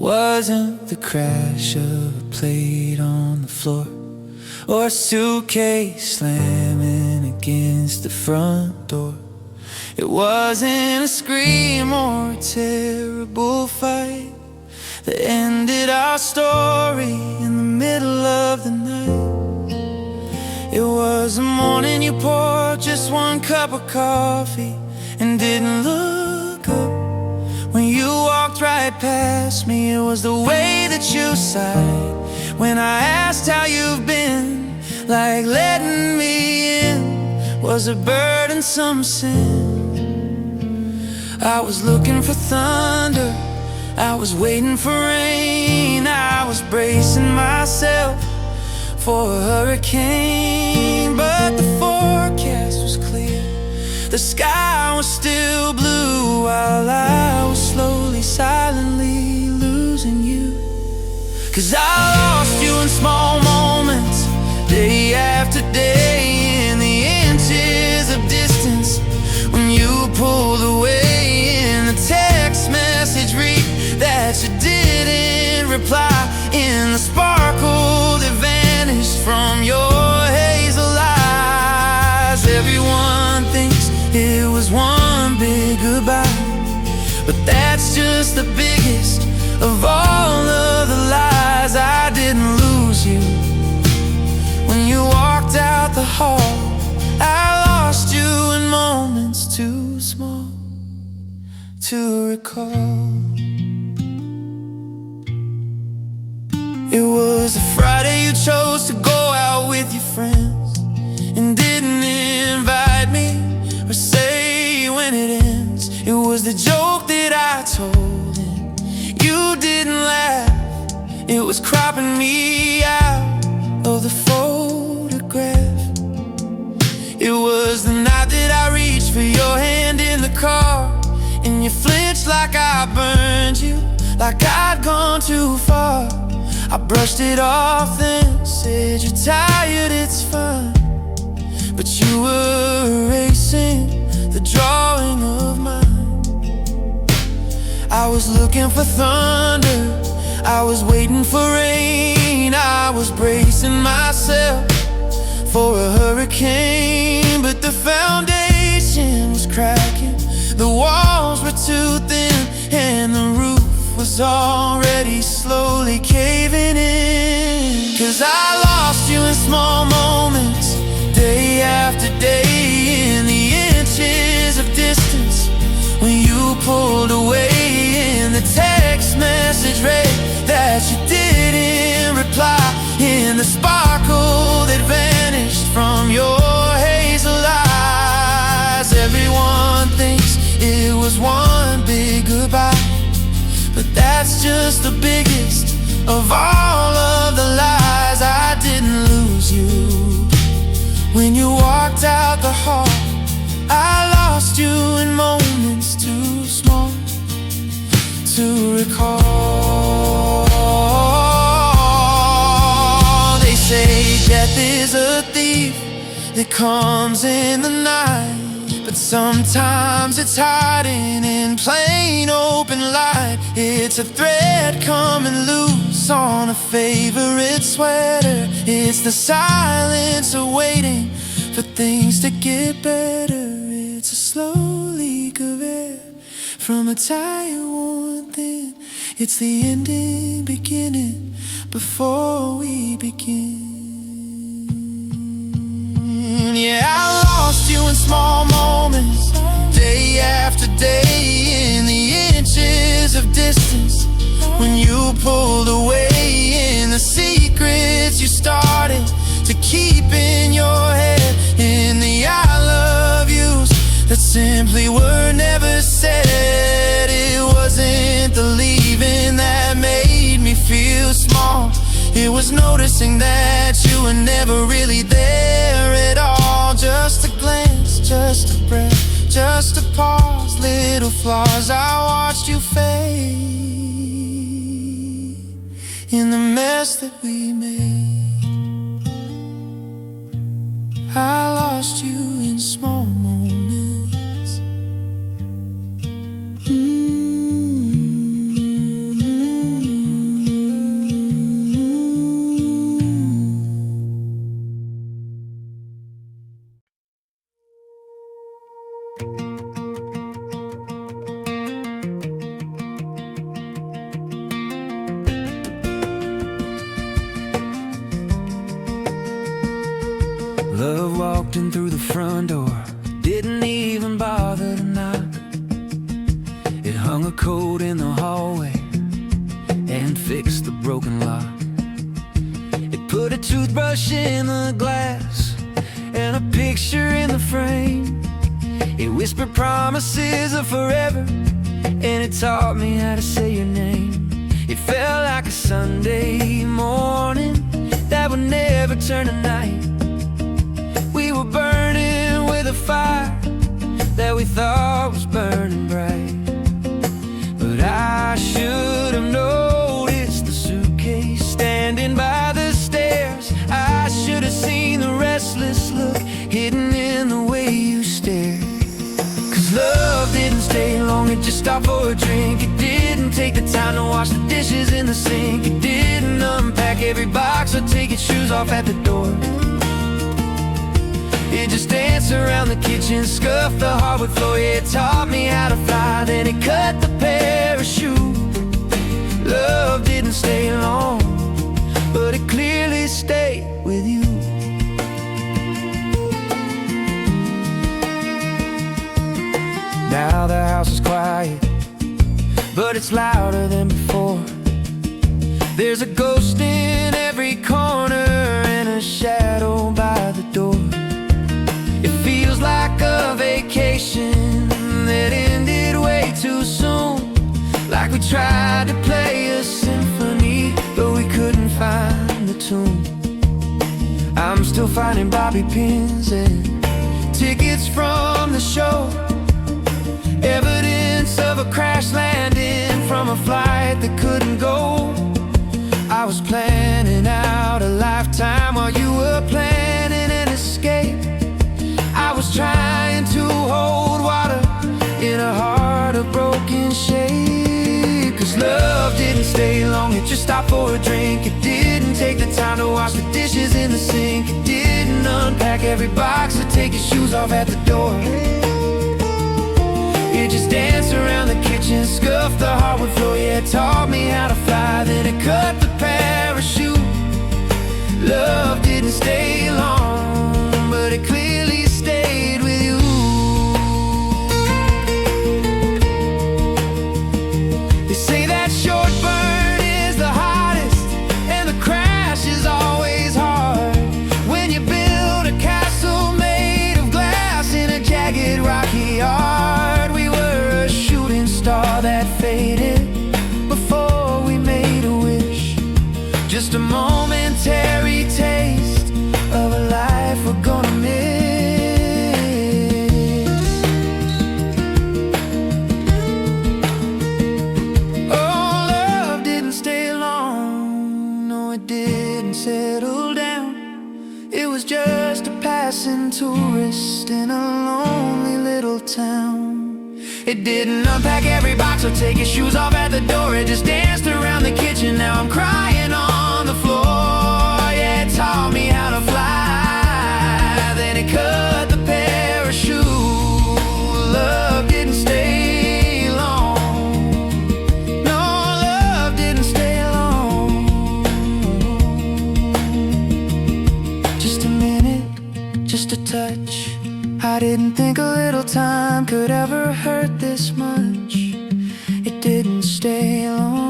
wasn't the crash of a plate on the floor, or a suitcase slamming against the front door. It wasn't a scream or a terrible fight that ended our story in the middle of the night. It was the morning you poured just one cup of coffee and didn't look up when you walked right past me. It was the way that you sighed when I asked how you've been, like letting me in was a burdensome sin. I was looking for thunder, I was waiting for rain, I was bracing myself for a hurricane. But the forecast was clear, the sky was still blue, while I was slowly, silently losing you. 'Cause I lost you in small moments, day after day, in the inches of distance when you pulled away. In the text message read that you didn't reply, in the sparkle that vanished from your hazel eyes. Everyone thinks it was one big goodbye, but that's just the biggest of all of the lies. I didn't lose you when you walked out the hall. I lost you in moments too small to recall. It was a Friday you chose to go out with your friends and didn't invite me or say when it ends. It was the joke that I told and you didn't laugh. It was cropping me out of the photograph. It was the night that I reached for your hand in the car, and you flinched like I burned you, like I'd gone too far. I brushed it off then said you're tired, it's fine, but you were erasing the drawing of mine. I was looking for thunder, I was waiting for rain, I was bracing myself for a hurricane. But the foundation was cracking, the walls were too thin, and the roof was already slowly caving in. 'Cause I lost you in small moments, day after day, in the inches of distance when you pulled away. In the text message read that you didn't reply, in the sparkle that vanished from your hazel eyes. Everyone thinks it was one big goodbye, but that's just the biggest of all of the lies. I didn't lose you when you walked out the hall. I lost you in moments too small to recall. They say death is a thief that comes in the night, but sometimes it's hiding in plain open light. It's a thread coming loose on a favorite sweater. It's the silence of waiting for things to get better. It's a slow leak of air from a tire worn thin. It's the ending beginning before we begin. Yeah, I lost you in small moments, day after day, in the inches of distance when you pulled away. In the secrets you started to keep in your head, in the I love yous that simply were never said. It wasn't the leaving that made me feel small, it was noticing that you were never really there at all. Just a glance, just a breath, just a pause, little flaws. I watched you fade in the mess that we made. I lost you in small moments. Love walked in through the front door, didn't even bother to knock. It hung a coat in the hallway and fixed the broken lock. It put a toothbrush in the glass and a picture in the frame. It whispered promises of forever, and it taught me how to say your name. It felt like a Sunday morning that would never turn to night. We were burning with a fire that we thought was burning bright. But I should have noticed the suitcase standing by the stairs. I should have seen the restless look hidden in the way you stared. Cause love didn't stay long, it just stopped for a drink. It didn't take the time to wash the dishes in the sink. It didn't unpack every box or take its shoes off at the door. It just danced around the kitchen, scuffed the hardwood floor. Yeah, it taught me how to fly, then it cut the parachute. Love didn't stay long, but it clearly stayed with you. Now the house is quiet, but it's louder than before. There's a ghost in every corner and a shadow by the door. It feels like a vacation that ended way too soon. Like we tried to play a symphony, but we couldn't find the tune. I'm still finding bobby pins and tickets from the show, evidence of a crash landing from a flight that couldn't go. I was planning out a lifetime while you were planning an escape. I was trying to hold water in a heart of broken shape. Cause love didn't stay long, it just stopped for a drink. It didn't take the time to wash the dishes in the sink. It didn't unpack every box or take your shoes off at the door. It just danced around the kitchen, scuffed the hardwood floor. Yeah, it taught me how to fly, then it cut the parachute. Love didn't stay long, but it clearly stayed with you. They say that short burn is the hardest, and the crash is always hard. When you build a castle made of glass in a jagged rocky yard. We were a shooting star that faded before we made a wish. Just a momentary taste of a life we're gonna miss. Oh, love didn't stay long, no, it didn't settle down. It was just a passing tourist in a lonely little town. It didn't unpack every box or take his shoes off at the door. It just danced around the kitchen, now I'm crying on the floor. Yeah, it taught me how to fly, then it cut the parachute. Love didn't stay long, no, love didn't stay long. Just a minute, just a touch. I didn't think a little time could ever hurt this much. It didn't stay long.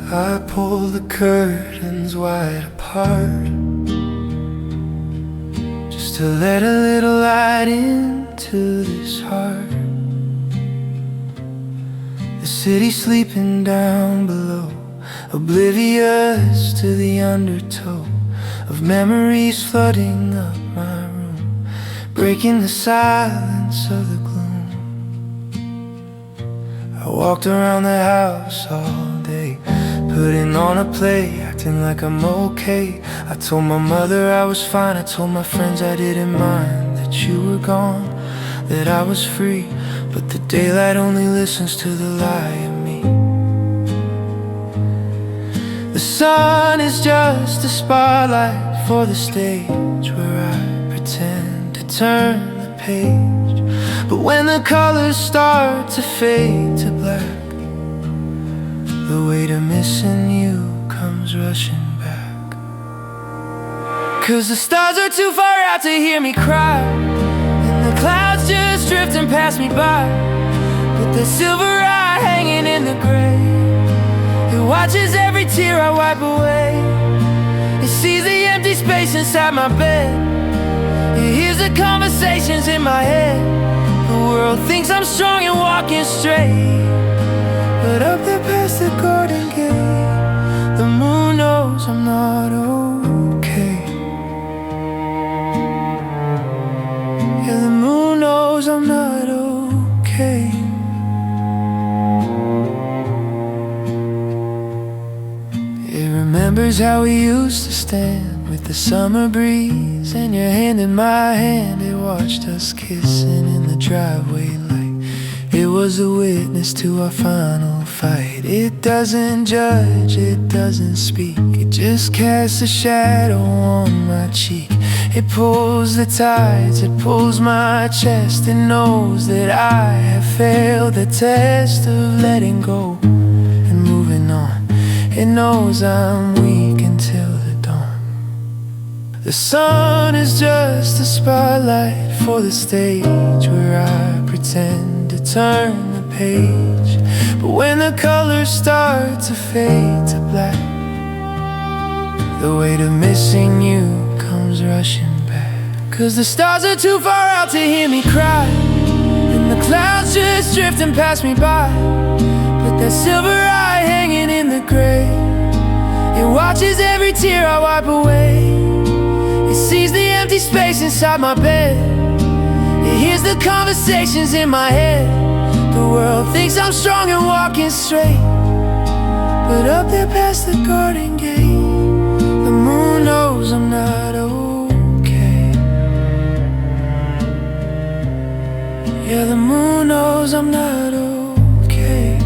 I pull the curtains wide apart, just to let a little light into this heart. The city sleeping down below, oblivious to the undertow of memories flooding up my room, breaking the silence of the gloom. I walked around the house all day, putting on a play, acting like I'm okay. I told my mother I was fine, I told my friends I didn't mind that you were gone, that I was free. But the daylight only listens to the lie in me. The sun is just a spotlight for the stage where I pretend to turn the page. But when the colors start to fade to black, the weight of missing you comes rushing back. 'Cause the stars are too far out to hear me cry, and the clouds just drifting past me by. But the silver eye hanging in the gray, it watches every tear I wipe away. It sees the empty space inside my bed, it hears the conversations in my head. The world thinks I'm strong and walking straight, but up there past the garden gate, the moon knows I'm not okay. Yeah, the moon knows I'm not okay. It remembers how we used to stand with the summer breeze and your hand in my hand. It watched us kissing in the driveway like it was a witness to our final fight. It doesn't judge, it doesn't speak, it just casts a shadow on my cheek. It pulls the tides, it pulls my chest. It knows that I have failed the test of letting go and moving on. It knows I'm weak until the dawn. The sun is just a spotlight for the stage where I pretend to turn the page. But when the colors start to fade to black, the weight of missing you comes rushing back. 'Cause the stars are too far out to hear me cry, and the clouds just drifting past me by. But that silver eye hanging in the gray, it watches every tear I wipe away. It sees the empty space inside my bed, it hears the conversations in my head. The world thinks I'm strong and walking straight, but up there past the garden gate, the moon knows I'm not okay. Yeah, the moon knows I'm not okay.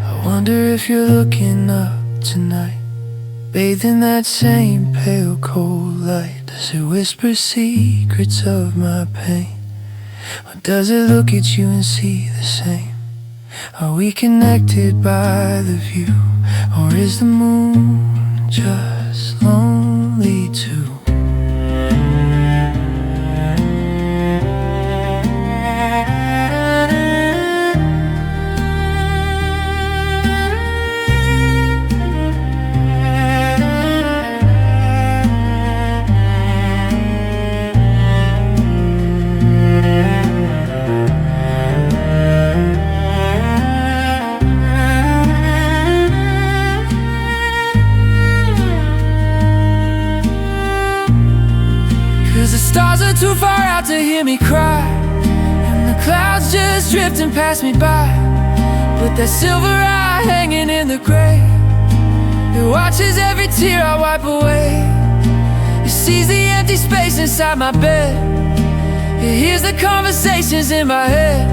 I wonder if you're looking up tonight, bathed in that same pale cold light. Does it whisper secrets of my pain, or does it look at you and see the same? Are we connected by the view, or is the moon just lonely too? 'Cause the stars are too far out to hear me cry, and the clouds just drifting past me by. But that silver eye hanging in the gray, it watches every tear I wipe away. It sees the empty space inside my bed, it hears the conversations in my head.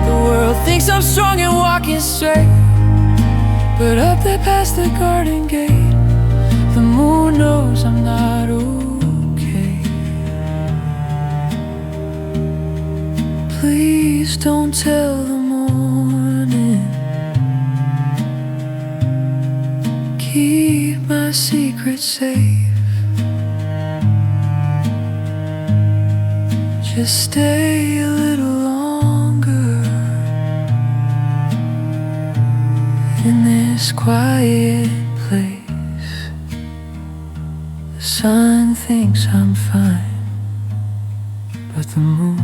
The world thinks I'm strong and walking straight, but up there past the garden gate, the moon knows I'm not okay. Please don't tell the morning, keep my secret safe. Just stay a little longer in this quiet place. The sun thinks I'm fine, but the moon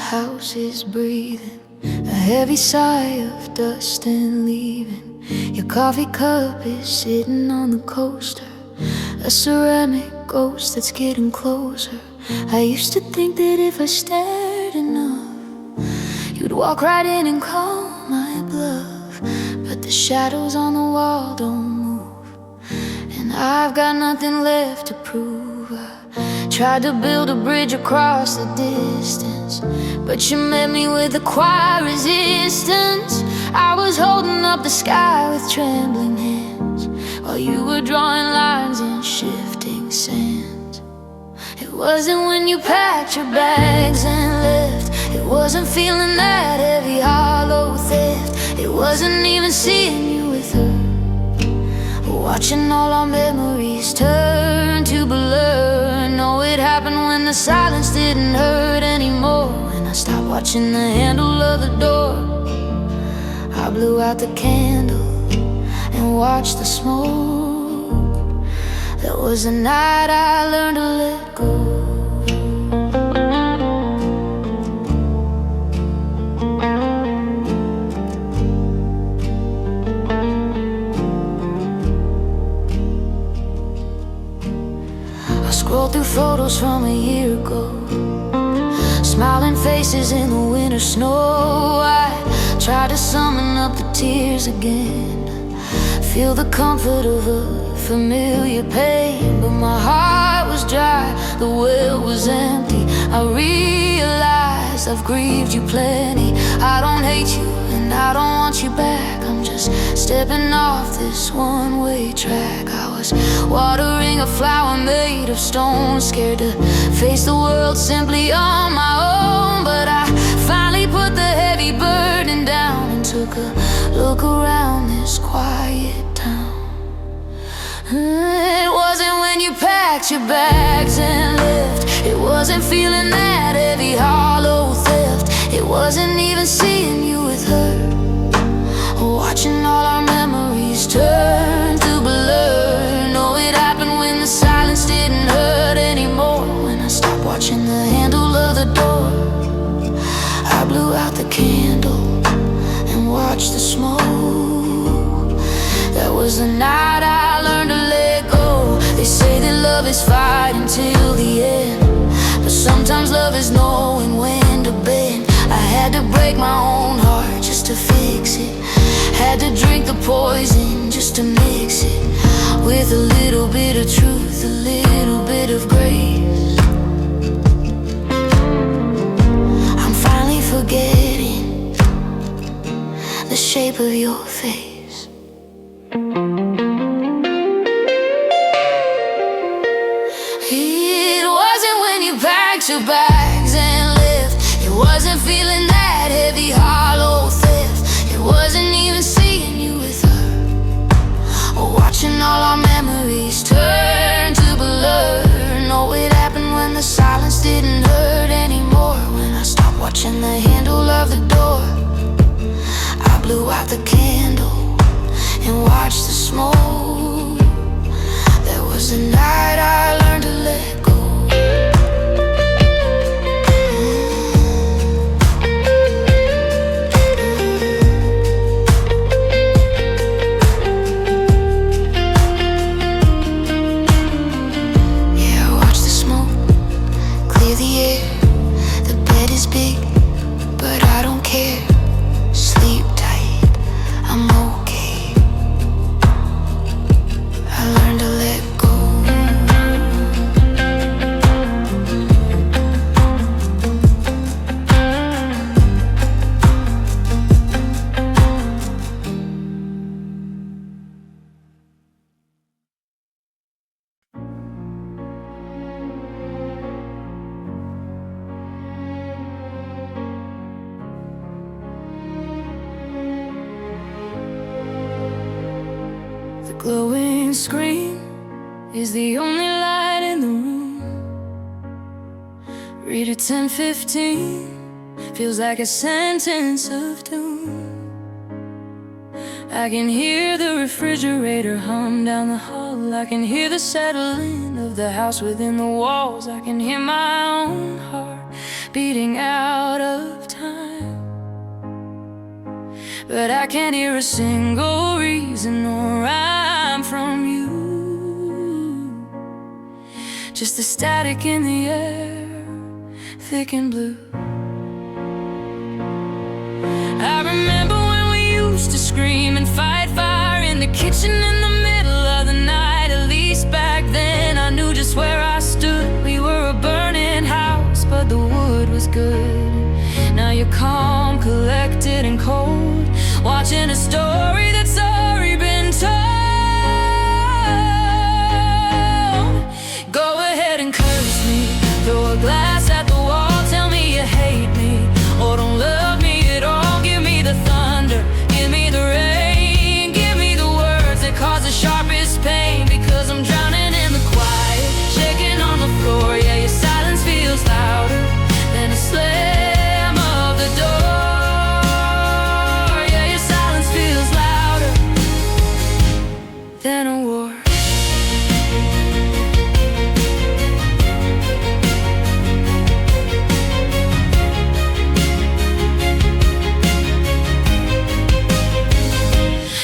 house is breathing a heavy sigh of dust and leaving. Your coffee cup is sitting on the coaster, a ceramic ghost that's getting closer. I used to think that if I stared enough, you'd walk right in and call my bluff. But the shadows on the wall don't move, and I've got nothing left to prove. I tried to build a bridge across the distance, but you met me with a quiet resistance. I was holding up the sky with trembling hands, while you were drawing lines in shifting sands. It wasn't when you packed your bags and left. It wasn't feeling that heavy, hollow theft. It wasn't even seeing you with her, watching all our memories turn to blur. No, it happened when the silence didn't hurt anymore, and I stopped watching the handle of the door. I blew out the candle and watched the smoke. That was the night I learned to let go. I scrolled through photos from a year ago, smiling faces in the winter snow. I tried to summon up the tears again, feel the comfort of a familiar pain. But my heart was dry, the well was empty. I realized I've grieved you plenty. I don't hate you and I don't want you back. I'm just stepping off this one-way track. I was watering a flower made of stone, scared to face the world simply on my own. But I finally put the heavy burden down and took a look around this quiet town. It wasn't when you packed your bags and left. It wasn't feeling that heavy, hollow theft. It wasn't even seeing you with her, watching all our memories turn to blur. No, it happened when the silence didn't hurt anymore, when I stopped watching the handle of the door. I blew out the candle and watched the smoke. That was the night I learned to let go. They say that love is fighting till the end, but sometimes love is knowing when to bend. I had to break my own heart just to fix it, had to drink the poison just to mix it with a little bit of truth, a little bit of grace. I'm finally forgetting the shape of your face. It wasn't when you packed your bags and left. It wasn't feeling that heavy, hollow theft. It wasn't even seeing you with her, watching all our memories turn to blur. No, it happened when the silence didn't hurt anymore, when I stopped watching the handle of the door. I blew out the candle and watched the smoke. That was the night I learned to let go. Glowing screen is the only light in the room. Read at 10:15, feels like a sentence of doom. I can hear the refrigerator hum down the hall. I can hear the settling of the house within the walls. I can hear my own heart beating out of time. But I can't hear a single reason or rhyme from you. Just the static in the air, thick and blue. I remember when we used to scream and fight fire in the kitchen in the middle of the night. At least back then I knew just where I stood. We were a burning house, but the wood was good. Now you're calm, collected and cold, watching a story that's already been told. Go ahead and curse me, throw a glass at the wall, tell me you hate me or don't love me at all. Give me the thunder, give me the rain, give me the words that cause the sharpest pain. Because I'm drowning in the quiet, shaking on the floor. Yeah, your silence feels louder than a slam of the door. Yeah, your silence feels louder than a war.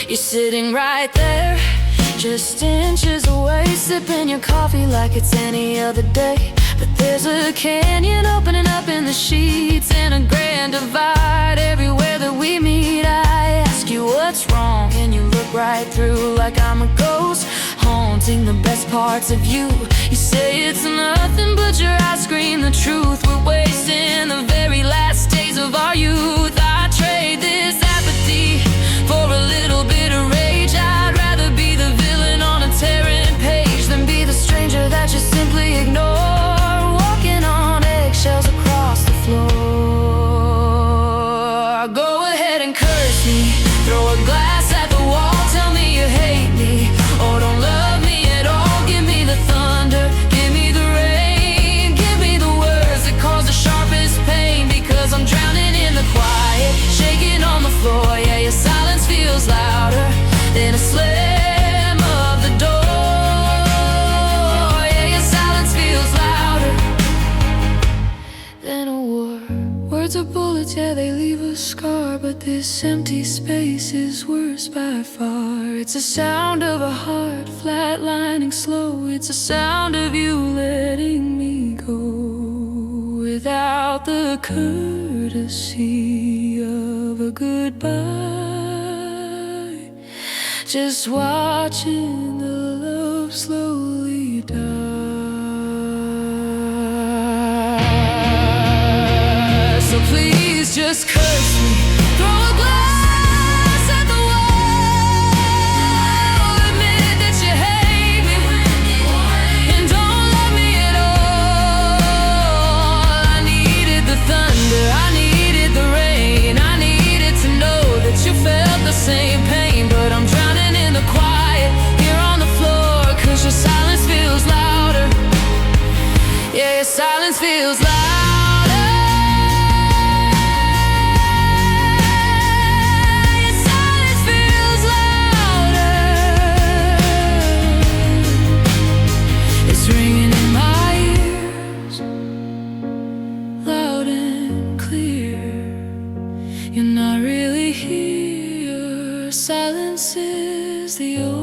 You're sitting right there, just inches away, sipping your coffee like it's any other day. But there's a canyon opening up in the sheets, and a grand divide everywhere that we meet. I ask you what's wrong, and you look right through like I'm a ghost, haunting the best parts of you. You say it's nothing, but your eyes scream the truth. We're wasting the very last days of our youth. I trade this apathy for a little bit of rage. I'd rather be the villain on a tearing page than be the stranger that you simply ignore, walking on eggshells across the floor. Go ahead and curse me, throw a glass at the wall, tell me you hate me or don't love me at all. Give me the thunder, give me the rain, give me the words that cause the sharpest pain. Because I'm drowning in the quiet, shaking on the floor. Yeah, your silence feels louder than a slam of the door. Yeah, your silence feels louder than a war. Words are bullets, yeah, they leave a scar, but this empty space is worse by far. It's the sound of a heart flatlining slow. It's the sound of you letting me go without the courtesy of a goodbye. Just watching the love slowly die. So please just curse me, throw a glass at the wall, admit that you hate me and don't love me at all. I needed the thunder, I needed the rain, I needed to know that you felt the same pain. But I'm drowning in the quiet here on the floor, 'cause your silence feels louder. Yeah, your silence feels louder. Your silence feels louder. It's ringing in my ears, loud and clear. You're not really here. Silence is the only